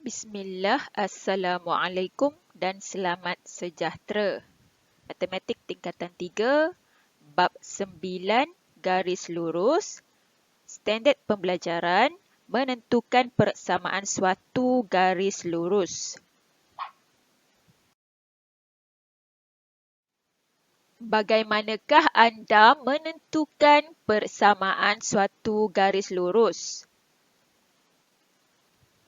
Bismillah, Assalamualaikum dan selamat sejahtera. Matematik tingkatan 3, bab 9, garis lurus. Standard pembelajaran, menentukan persamaan suatu garis lurus. Bagaimanakah anda menentukan persamaan suatu garis lurus?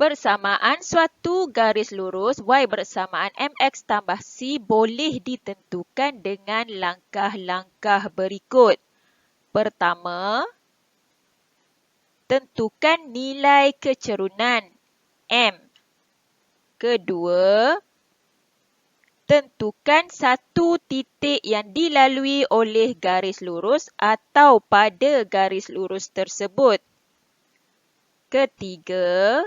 Persamaan suatu garis lurus y bersamaan mx tambah c boleh ditentukan dengan langkah-langkah berikut. Pertama, tentukan nilai kecerunan m. Kedua, tentukan satu titik yang dilalui oleh garis lurus atau pada garis lurus tersebut. Ketiga,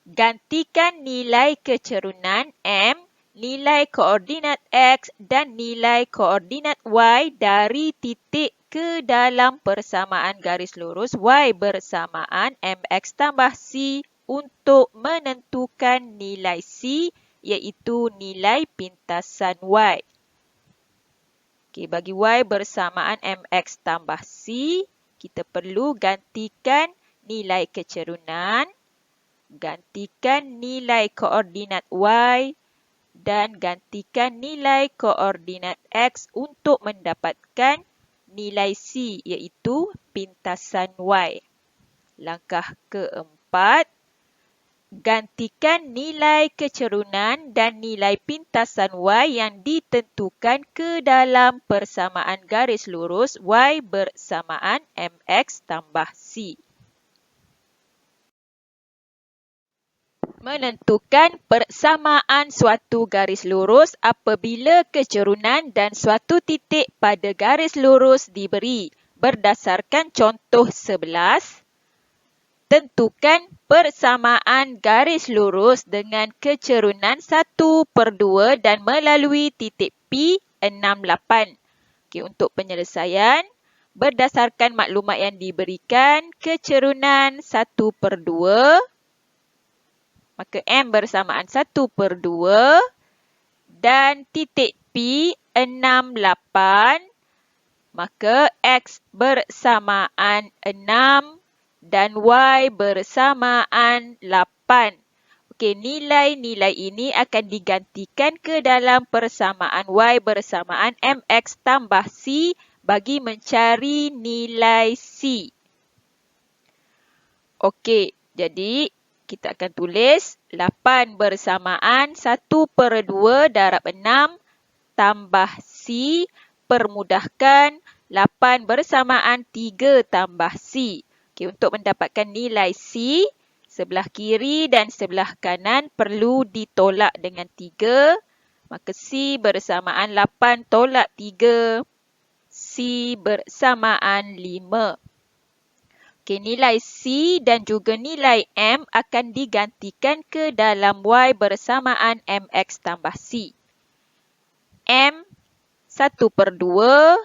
gantikan nilai kecerunan m, nilai koordinat x dan nilai koordinat y dari titik ke dalam persamaan garis lurus y bersamaan mx tambah c untuk menentukan nilai c iaitu nilai pintasan y. Bagi y bersamaan mx tambah c, kita perlu gantikan nilai kecerunan, gantikan nilai koordinat y dan gantikan nilai koordinat x untuk mendapatkan nilai c iaitu pintasan y. Langkah keempat, gantikan nilai kecerunan dan nilai pintasan y yang ditentukan ke dalam persamaan garis lurus y bersamaan mx tambah c. Menentukan persamaan suatu garis lurus apabila kecerunan dan suatu titik pada garis lurus diberi. Berdasarkan contoh 11, tentukan persamaan garis lurus dengan kecerunan 1/2 dan melalui titik P 68. Untuk penyelesaian, berdasarkan maklumat yang diberikan, kecerunan 1/2, maka M bersamaan 1/2 dan titik P 68, maka X bersamaan 6 dan Y bersamaan 8. Nilai-nilai ini akan digantikan ke dalam persamaan Y bersamaan MX tambah C bagi mencari nilai C. Jadi kita akan tulis 8 bersamaan 1/2 darab 6 tambah C, permudahkan 8 bersamaan 3 tambah C. Untuk mendapatkan nilai C, sebelah kiri dan sebelah kanan perlu ditolak dengan 3. Maka C bersamaan 8 tolak 3, C bersamaan 5. Nilai C dan juga nilai M akan digantikan ke dalam Y bersamaan MX tambah C. M 1/2,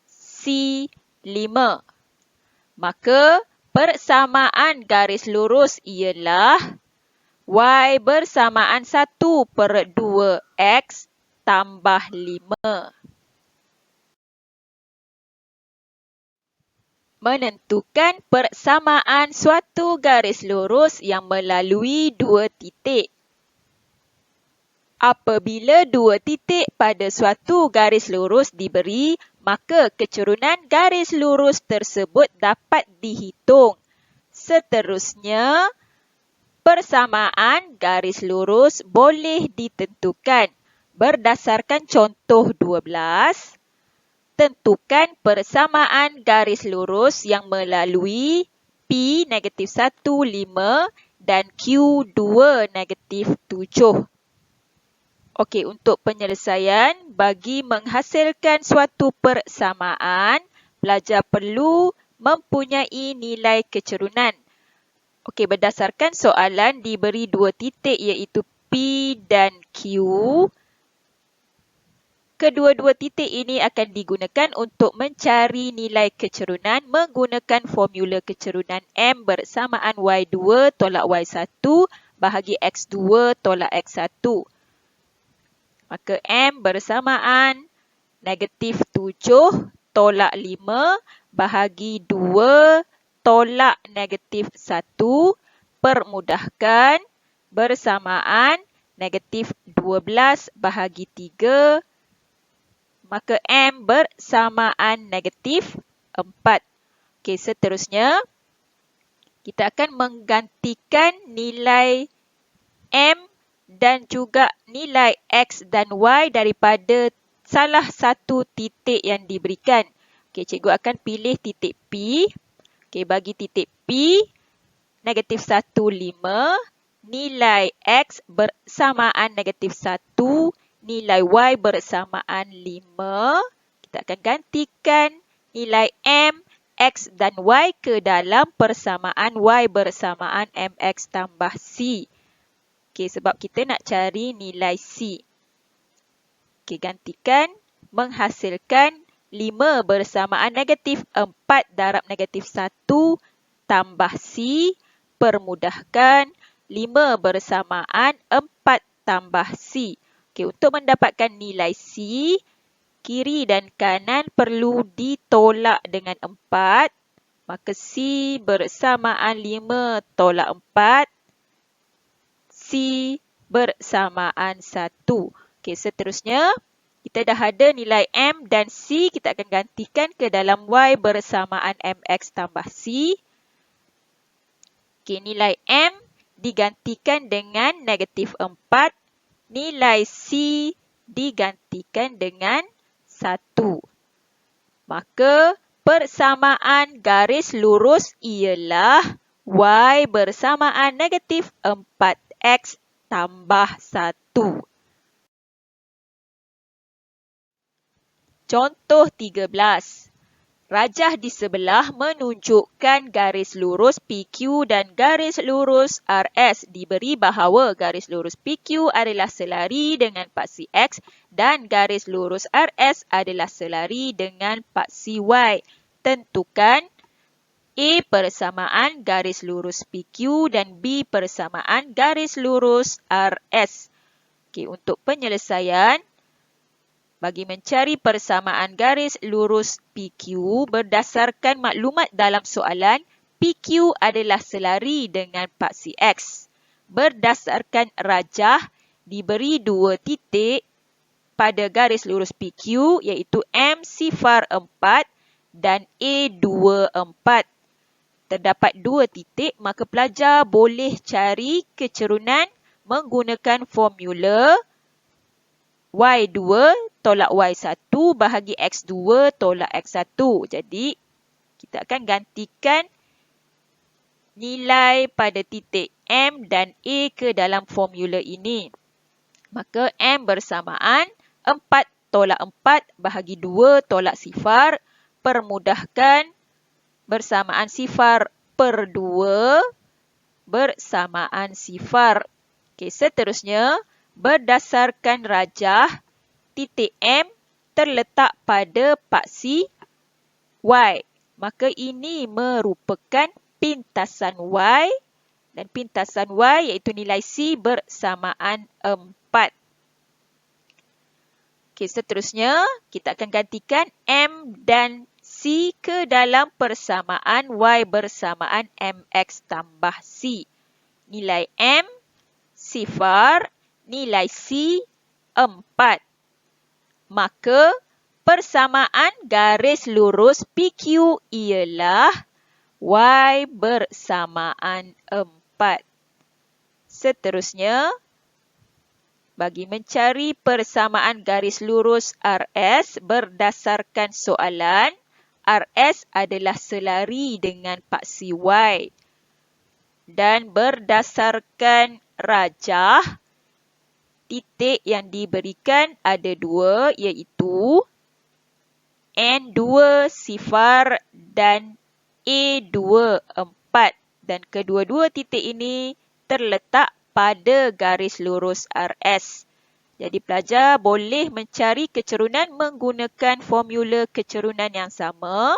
C 5. Maka persamaan garis lurus ialah Y bersamaan 1/2 X tambah 5. Menentukan persamaan suatu garis lurus yang melalui dua titik. Apabila dua titik pada suatu garis lurus diberi, maka kecerunan garis lurus tersebut dapat dihitung. Seterusnya, persamaan garis lurus boleh ditentukan. Berdasarkan contoh 12, tentukan persamaan garis lurus yang melalui P -1, 5 dan Q 2, -7. Untuk penyelesaian, bagi menghasilkan suatu persamaan, pelajar perlu mempunyai nilai kecerunan. Berdasarkan soalan diberi dua titik iaitu P dan Q. Kedua-dua titik ini akan digunakan untuk mencari nilai kecerunan menggunakan formula kecerunan M bersamaan Y2 tolak Y1 bahagi X2 tolak X1. Maka M bersamaan negatif 7 tolak 5 bahagi 2 tolak negatif 1 permudahkan bersamaan negatif 12 bahagi 3. Maka M bersamaan negatif 4. Okey, seterusnya kita akan menggantikan nilai M dan juga nilai X dan Y daripada salah satu titik yang diberikan. Okey, cikgu akan pilih titik P. Okey, bagi titik P, negatif 1, 5. Nilai X bersamaan negatif 1. Nilai Y bersamaan 5. Kita akan gantikan nilai M, X dan Y ke dalam persamaan Y bersamaan MX tambah C. Okey, sebab kita nak cari nilai C. Okey, gantikan menghasilkan 5 bersamaan negatif 4 darab negatif 1 tambah C. Permudahkan 5 bersamaan 4 tambah C. Okey, untuk mendapatkan nilai C, kiri dan kanan perlu ditolak dengan 4. Maka C bersamaan 5 tolak 4. C bersamaan 1. Okey, seterusnya kita dah ada nilai M dan C. Kita akan gantikan ke dalam Y bersamaan MX tambah C. Okey, nilai M digantikan dengan negatif 4. Nilai C digantikan dengan 1. Maka persamaan garis lurus ialah Y bersamaan negatif 4X tambah 1. Contoh 13. Rajah di sebelah menunjukkan garis lurus PQ dan garis lurus RS. Diberi bahawa garis lurus PQ adalah selari dengan paksi X dan garis lurus RS adalah selari dengan paksi Y. Tentukan A persamaan garis lurus PQ dan B persamaan garis lurus RS. Okey, untuk penyelesaian, bagi mencari persamaan garis lurus PQ berdasarkan maklumat dalam soalan, PQ adalah selari dengan paksi X. Berdasarkan rajah, diberi 2 titik pada garis lurus PQ iaitu M sifar 4 dan A24. Terdapat 2 titik, maka pelajar boleh cari kecerunan menggunakan formula Y2 tolak Y1 bahagi X2 tolak X1. Jadi, kita akan gantikan nilai pada titik M dan A ke dalam formula ini. Maka M bersamaan 4 tolak 4 bahagi 2 tolak sifar. Permudahkan bersamaan sifar per 2 bersamaan sifar. Okey, seterusnya, berdasarkan rajah, titik M terletak pada paksi Y. Maka ini merupakan pintasan Y dan pintasan Y iaitu nilai C bersamaan 4. Okey, seterusnya kita akan gantikan M dan C ke dalam persamaan Y bersamaan MX tambah C. Nilai M sifar, nilai C 4. Maka persamaan garis lurus PQ ialah Y bersamaan 4. Seterusnya, bagi mencari persamaan garis lurus RS berdasarkan soalan, RS adalah selari dengan paksi Y. Dan berdasarkan rajah, titik yang diberikan ada 2 iaitu N2 sifar dan A24. Dan kedua-dua titik ini terletak pada garis lurus RS. Jadi pelajar boleh mencari kecerunan menggunakan formula kecerunan yang sama.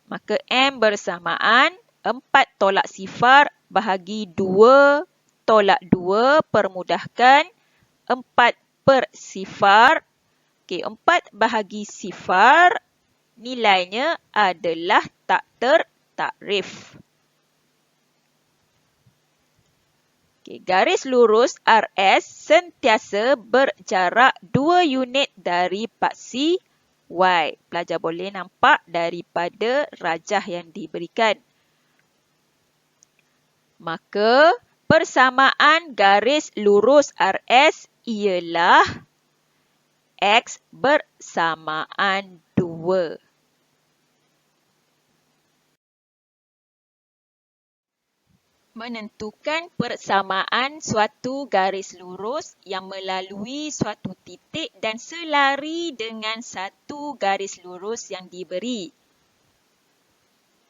Maka M bersamaan 4 tolak sifar bahagi 2 tolak 2, permudahkan 4/0. Okey, 4 bahagi 0, nilainya adalah tak tertakrif. Okay, garis lurus RS sentiasa berjarak 2 unit dari paksi Y. Pelajar boleh nampak daripada rajah yang diberikan. Maka, persamaan garis lurus RS ialah X bersamaan 2. Menentukan persamaan suatu garis lurus yang melalui suatu titik dan selari dengan satu garis lurus yang diberi.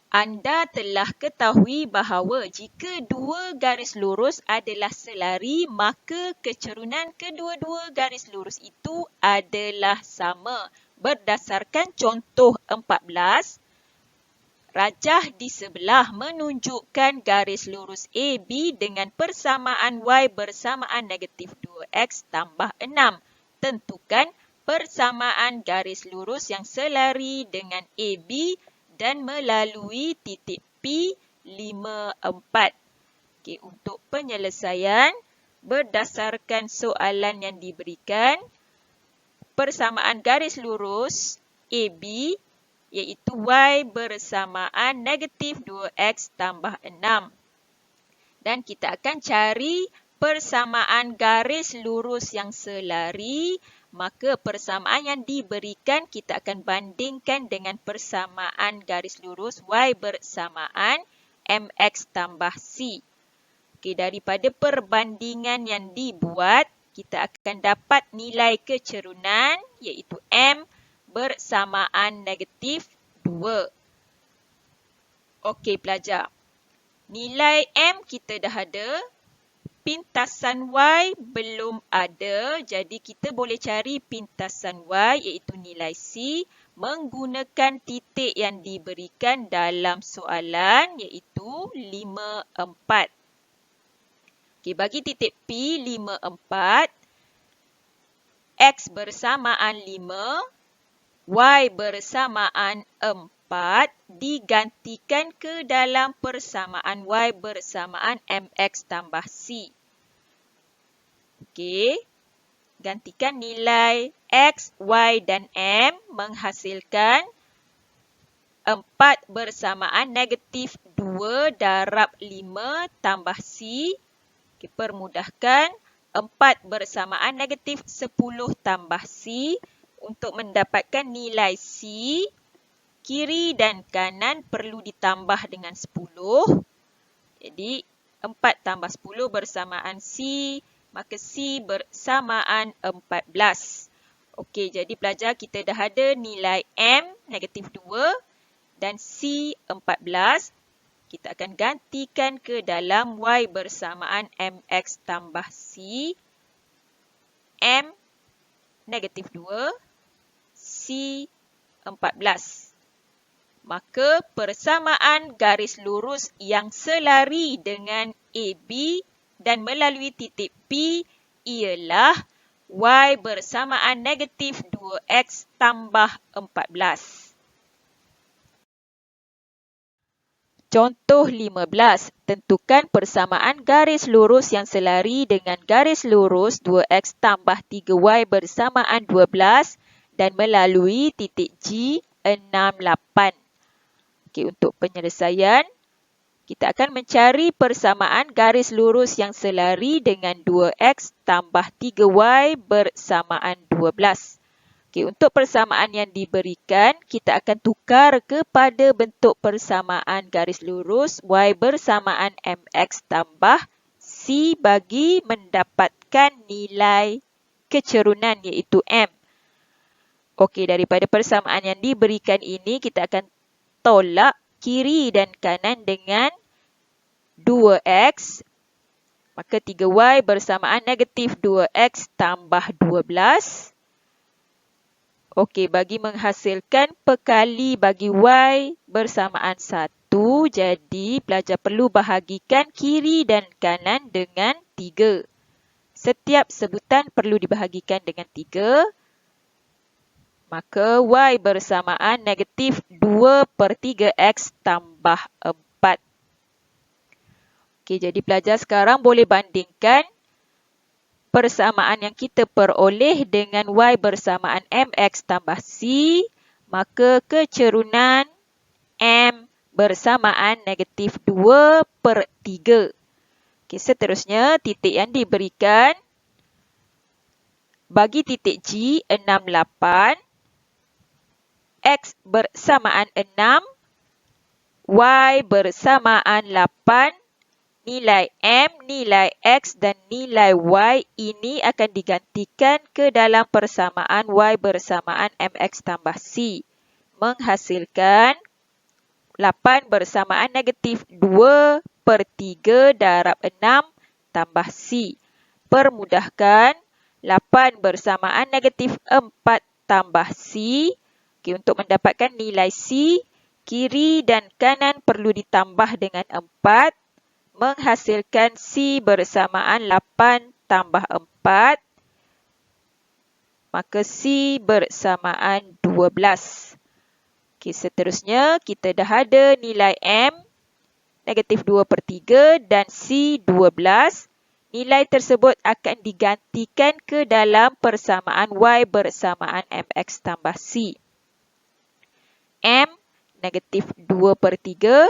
Anda telah ketahui bahawa jika dua garis lurus adalah selari, maka kecerunan kedua-dua garis lurus itu adalah sama. Berdasarkan contoh 14, rajah di sebelah menunjukkan garis lurus AB dengan persamaan Y bersamaan negatif 2X tambah 6. Tentukan persamaan garis lurus yang selari dengan AB dan melalui titik P 54. Okey, untuk penyelesaian, berdasarkan soalan yang diberikan, persamaan garis lurus AB iaitu Y bersamaan negatif 2X tambah 6. Dan kita akan cari persamaan garis lurus yang selari. Maka persamaan yang diberikan kita akan bandingkan dengan persamaan garis lurus Y bersamaan MX tambah C. Okey, daripada perbandingan yang dibuat, kita akan dapat nilai kecerunan iaitu M bersamaan negatif 2. Okey pelajar, nilai M kita dah ada, pintasan Y belum ada, jadi kita boleh cari pintasan Y iaitu nilai C menggunakan titik yang diberikan dalam soalan iaitu 54. Okey, bagi titik P 54, X bersamaan 5, Y bersamaan 4 digantikan ke dalam persamaan Y bersamaan MX tambah C. Okey, gantikan nilai X, Y dan M menghasilkan 4 bersamaan negatif 2 darab 5 tambah C. Okey, permudahkan 4 bersamaan negatif 10 tambah C. Untuk mendapatkan nilai C, kiri dan kanan perlu ditambah dengan 10. Jadi, 4 tambah 10 bersamaan C, maka C bersamaan 14. Okey, jadi pelajar kita dah ada nilai M negatif 2 dan C 14. Kita akan gantikan ke dalam Y bersamaan MX tambah C. M negatif 2. C 14. Maka persamaan garis lurus yang selari dengan AB dan melalui titik P ialah Y bersamaan negatif 2X tambah 14. Contoh 15. Tentukan persamaan garis lurus yang selari dengan garis lurus 2X tambah 3Y bersamaan 12 dan melalui titik G 68. Okey, untuk penyelesaian, kita akan mencari persamaan garis lurus yang selari dengan 2X tambah 3Y bersamaan 12. Okey, untuk persamaan yang diberikan, kita akan tukar kepada bentuk persamaan garis lurus Y bersamaan MX tambah C bagi mendapatkan nilai kecerunan iaitu M. Okey, daripada persamaan yang diberikan ini, kita akan tolak kiri dan kanan dengan 2X. Maka 3Y bersamaan negatif 2X tambah 12. Okey, bagi menghasilkan pekali bagi Y bersamaan 1, jadi pelajar perlu bahagikan kiri dan kanan dengan 3. Setiap sebutan perlu dibahagikan dengan 3. Maka Y bersamaan negatif 2/3X tambah 4. Okey, jadi pelajar sekarang boleh bandingkan persamaan yang kita peroleh dengan Y bersamaan MX tambah C. Maka kecerunan M bersamaan negatif 2/3. Okey, seterusnya titik yang diberikan bagi titik G 68, X bersamaan 6, Y bersamaan 8, nilai M, nilai X dan nilai Y ini akan digantikan ke dalam persamaan Y bersamaan MX tambah C. Menghasilkan 8 bersamaan negatif 2/3 darab 6 tambah C. Permudahkan, 8 bersamaan negatif 4 tambah C. Okay, untuk mendapatkan nilai C, kiri dan kanan perlu ditambah dengan 4. Menghasilkan C bersamaan 8 tambah 4. Maka C bersamaan 12. Okay, seterusnya kita dah ada nilai M negatif 2/3 dan C 12. Nilai tersebut akan digantikan ke dalam persamaan Y bersamaan MX tambah C. M negatif 2/3,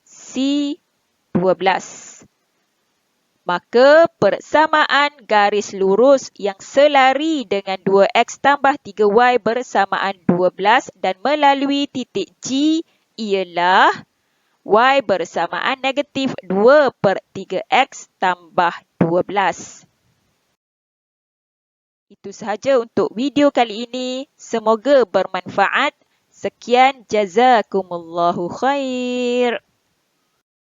C 12. Maka persamaan garis lurus yang selari dengan 2X tambah 3Y bersamaan 12 dan melalui titik G ialah Y bersamaan negatif 2/3X tambah 12. Itu sahaja untuk video kali ini. Semoga bermanfaat. Sekian, jazakumullahu khair.